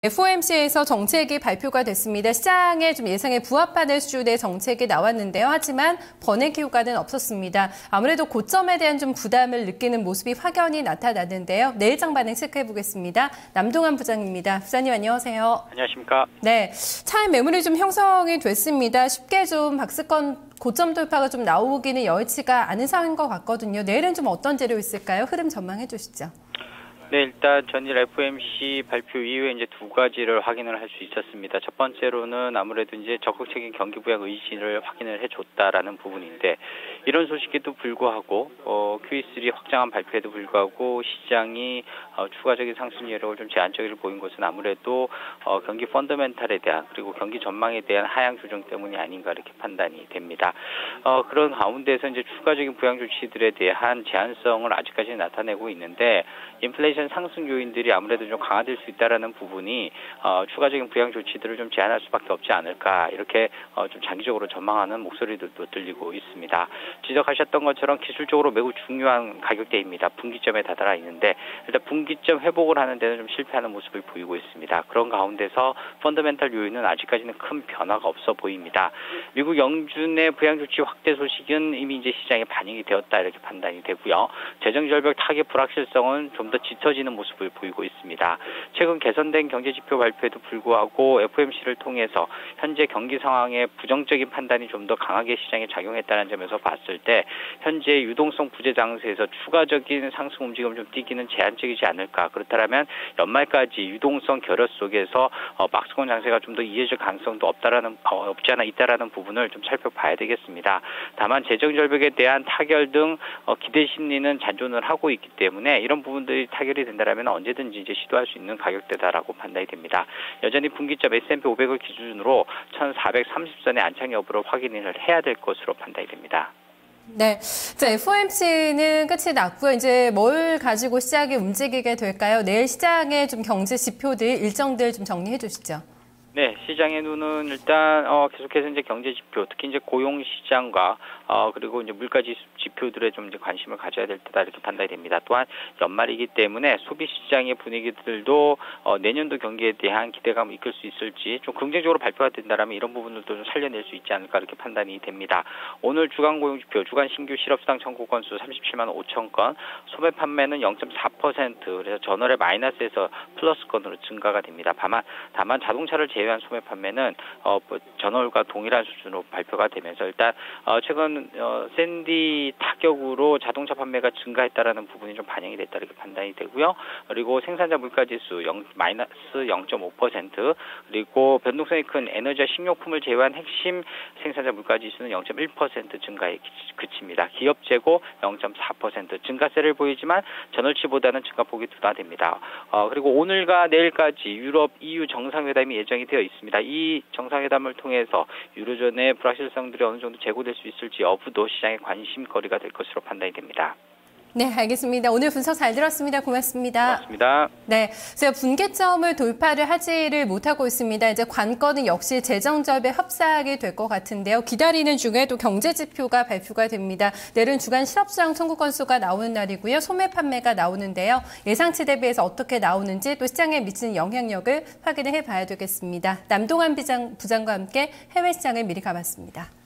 FOMC에서 정책이 발표가 됐습니다. 시장의 좀 예상에 부합하는 수준의 정책이 나왔는데요. 하지만 버냉키 효과는 없었습니다. 아무래도 고점에 대한 좀 부담을 느끼는 모습이 확연히 나타났는데요. 내일장 반응 체크해보겠습니다. 남동환 부장입니다. 부장님 안녕하세요. 안녕하십니까. 네, 차익 매물이 좀 형성이 됐습니다. 쉽게 좀 박스권 고점 돌파가 좀 나오기는 여의치가 않은 상황인 것 같거든요. 내일은 좀 어떤 재료 있을까요? 흐름 전망해 주시죠. 네, 일단 전일 FOMC 발표 이후에 이제 두 가지를 확인을 할 수 있었습니다. 첫 번째로는 아무래도 이제 적극적인 경기 부양 의지를 확인을 해줬다라는 부분인데, 이런 소식에도 불구하고 QE3 확장한 발표에도 불구하고 시장이 추가적인 상승 여력을 좀 제한적으로 보인 것은 아무래도 경기 펀더멘탈에 대한, 그리고 경기 전망에 대한 하향 조정 때문이 아닌가 이렇게 판단이 됩니다. 그런 가운데서 이제 추가적인 부양 조치들에 대한 제한성을 아직까지는 나타내고 있는데, 인플레이션 상승 요인들이 아무래도 좀 강화될 수 있다라는 부분이 추가적인 부양 조치들을 좀 제한할 수밖에 없지 않을까, 이렇게 좀 장기적으로 전망하는 목소리들도 들리고 있습니다. 지적하셨던 것처럼 기술적으로 매우 중요한 가격대입니다. 분기점에 다다라 있는데, 일단 분기점 회복을 하는 데는 좀 실패하는 모습을 보이고 있습니다. 그런 가운데서 펀더멘탈 요인은 아직까지는 큰 변화가 없어 보입니다. 미국 영준의 부양 조치 확대 소식은 이미 이제 시장에 반영이 되었다 이렇게 판단이 되고요. 재정 절벽 타겟 불확실성은 좀 더 짙어지는 모습을 보이고 있습니다. 최근 개선된 경제 지표 발표에도 불구하고 FOMC를 통해서 현재 경기 상황의 부정적인 판단이 좀 더 강하게 시장에 작용했다는 점에서 봤을 때, 현재 유동성 부재 장세에서 추가적인 상승 움직임을 좀 띄기는 제한적이지 않을까. 그렇다면 연말까지 유동성 결여 속에서 박스권 장세가 좀 더 이어질 가능성도 없지 않아 있다라는 부분을 좀 살펴봐야 되겠습니다. 다만 재정 절벽에 대한 타결 등 기대 심리는 잔존을 하고 있기 때문에 이런 부분들이 타결이 된다면 언제든지 이제 시도할 수 있는 가격대다라고 판단이 됩니다. 여전히 분기점 S&P 500을 기준으로 1430선의 안착 여부를 확인을 해야 될 것으로 판단이 됩니다. 네, 자, FOMC는 끝이 났고요. 이제 뭘 가지고 시장이 움직이게 될까요? 내일 시장의 좀 경제 지표들, 일정들 좀 정리해 주시죠. 네, 시장의 눈은 일단 계속해서 이제 경제 지표, 특히 이제 고용 시장과 그리고 이제 물가 지표들에 좀 이제 관심을 가져야 될 때다 이렇게 판단이 됩니다. 또한 연말이기 때문에 소비 시장의 분위기들도 내년도 경기에 대한 기대감을 이끌 수 있을지 좀 긍정적으로 발표가 된다라면 이런 부분들도 좀 살려낼 수 있지 않을까 이렇게 판단이 됩니다. 오늘 주간 고용 지표, 주간 신규 실업수당 청구 건수 37만 5천 건, 소매 판매는 0.4%, 그래서 전월의 마이너스에서 플러스 건으로 증가가 됩니다. 다만 자동차를 제외한 소매 판매는 전월과 동일한 수준으로 발표가 되면서 일단 최근 샌디 타격으로 자동차 판매가 증가했다라는 부분이 좀 반영이 됐다 이렇게 판단이 되고요. 그리고 생산자 물가지수 마이너스 0.5%, 그리고 변동성이 큰 에너지와 식료품을 제외한 핵심 생산자 물가지수는 0.1% 증가에 그칩니다. 기업 재고 0.4% 증가세를 보이지만 전월치보다는 증가폭이 둔화됩니다. 그리고 오늘과 내일까지 유럽 EU 정상회담이 예정이 되어 있습니다. 이 정상회담을 통해서 유로존의 불확실성들이 어느 정도 제고될 수 있을지 여부도 시장의 관심거리가 될 것으로 판단이 됩니다. 네, 알겠습니다. 오늘 분석 잘 들었습니다. 고맙습니다. 고맙습니다. 네, 제가 분기점을 돌파를 하지를 못하고 있습니다. 이제 관건은 역시 재정절벽에 흡사하게 될 것 같은데요. 기다리는 중에 또 경제 지표가 발표가 됩니다. 내일은 주간 실업수당 청구 건수가 나오는 날이고요. 소매 판매가 나오는데요. 예상치 대비해서 어떻게 나오는지 또 시장에 미치는 영향력을 확인을 해봐야 되겠습니다. 남동환 부장과 함께 해외 시장을 미리 가봤습니다.